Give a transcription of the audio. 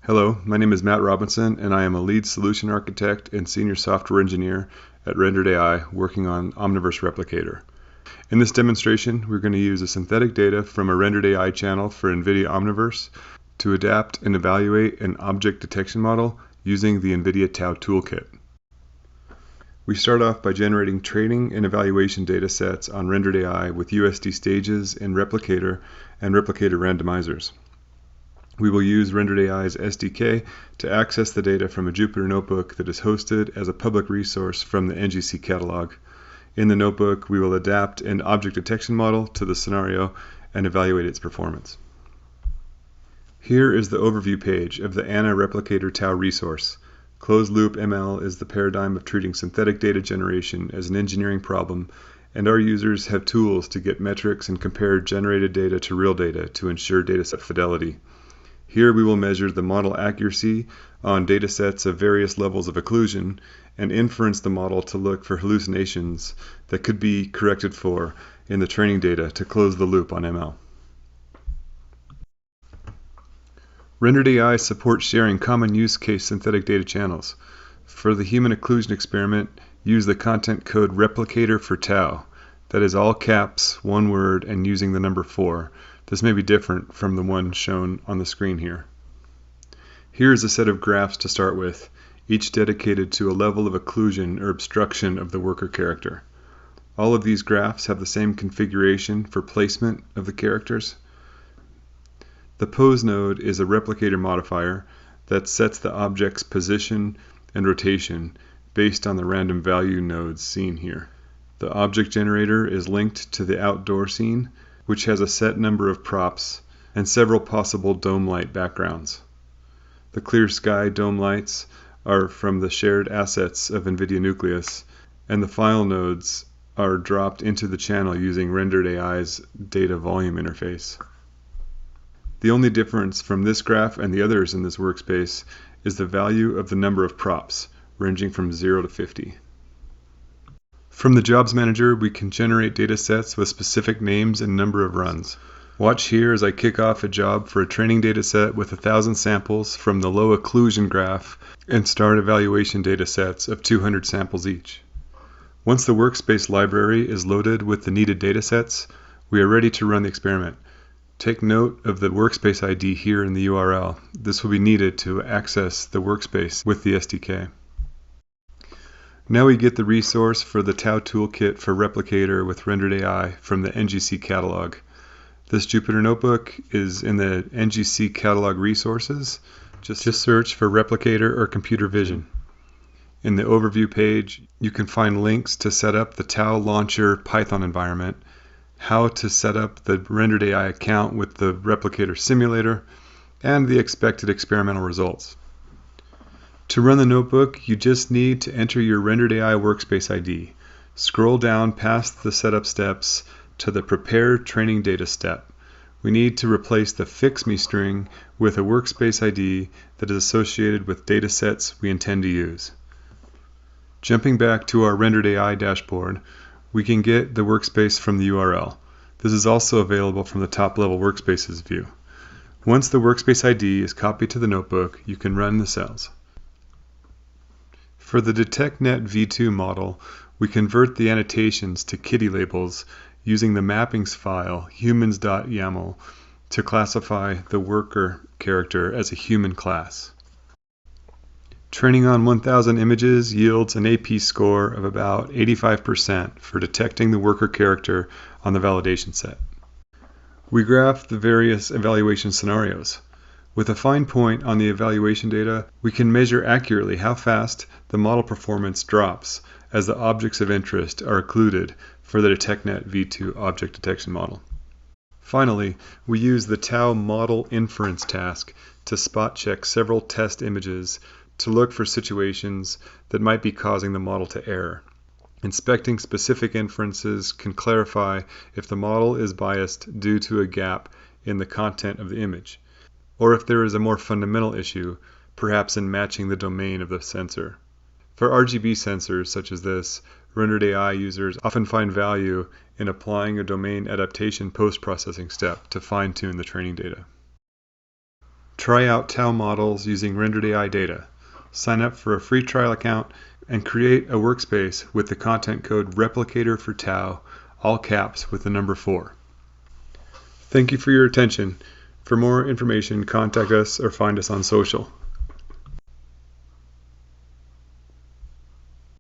Hello, my name is Matt Robinson, and I am a lead solution architect and senior software engineer at Rendered.ai working on Omniverse Replicator. In this demonstration, we're going to use the synthetic data from a Rendered.ai channel for NVIDIA Omniverse to adapt and evaluate an object detection model using the NVIDIA TAO toolkit. We start off by generating training and evaluation data sets on Rendered.ai with USD stages in Replicator and Replicator randomizers. We will use Rendered.ai's SDK to access the data from a Jupyter notebook that is hosted as a public resource from the NGC catalog. In the notebook, we will adapt an object detection model to the scenario and evaluate its performance. Here is the overview page of the ANA Replicator TAO resource. Closed-loop ML is the paradigm of treating synthetic data generation as an engineering problem, and our users have tools to get metrics and compare generated data to real data to ensure dataset fidelity. Here we will measure the model accuracy on datasets of various levels of occlusion and inference the model to look for hallucinations that could be corrected for in the training data to close the loop on ML. Rendered.ai supports sharing common use case synthetic data channels. For the human occlusion experiment, use the content code replicator for TAO. That is all caps, one word, and using the number 4. This may be different from the one shown on the screen here. Here is a set of graphs to start with, each dedicated to a level of occlusion or obstruction of the worker character. All of these graphs have the same configuration for placement of the characters. The pose node is a replicator modifier that sets the object's position and rotation based on the random value nodes seen here. The object generator is linked to the outdoor scene, which has a set number of props and several possible dome light backgrounds. The clear sky dome lights are from the shared assets of NVIDIA Nucleus, and the file nodes are dropped into the channel using Rendered.ai's data volume interface. The only difference from this graph and the others in this workspace is the value of the number of props, ranging from 0 to 50. From the Jobs Manager, we can generate data sets with specific names and number of runs. Watch here as I kick off a job for a training data set with 1,000 samples from the low occlusion graph and start evaluation data sets of 200 samples each. Once the workspace library is loaded with the needed data sets, we are ready to run the experiment. Take note of the workspace ID here in the URL. This will be needed to access the workspace with the SDK. Now we get the resource for the TAO toolkit for Replicator with Rendered.ai from the NGC catalog. This Jupyter notebook is in the NGC catalog resources. Just search for Replicator or computer vision. In the overview page, you can find links to set up the TAO launcher Python environment, how to set up the Rendered.ai account with the Replicator simulator, and the expected experimental results. To run the notebook, you just need to enter your Rendered.ai workspace ID. Scroll down past the setup steps to the Prepare Training Data step. We need to replace the Fix Me string with a workspace ID that is associated with data sets we intend to use. Jumping back to our Rendered.ai dashboard, we can get the workspace from the URL. This is also available from the top-level workspaces view. Once the workspace ID is copied to the notebook, you can run the cells. For the DetectNet v2 model, we convert the annotations to kitty labels using the mappings file humans.yaml to classify the worker character as a human class. Training on 1,000 images yields an AP score of about 85% for detecting the worker character on the validation set. We graph the various evaluation scenarios. With a fine point on the evaluation data, we can measure accurately how fast the model performance drops as the objects of interest are occluded for the DetectNet v2 object detection model. Finally, we use the TAO model inference task to spot check several test images to look for situations that might be causing the model to error. Inspecting specific inferences can clarify if the model is biased due to a gap in the content of the image, or if there is a more fundamental issue, perhaps in matching the domain of the sensor. For RGB sensors such as this, Rendered.ai users often find value in applying a domain adaptation post-processing step to fine-tune the training data. Try out TAO models using Rendered.ai data. Sign up for a free trial account and create a workspace with the content code replicator for TAO, all caps with the number 4. Thank you for your attention. For more information, contact us or find us on social.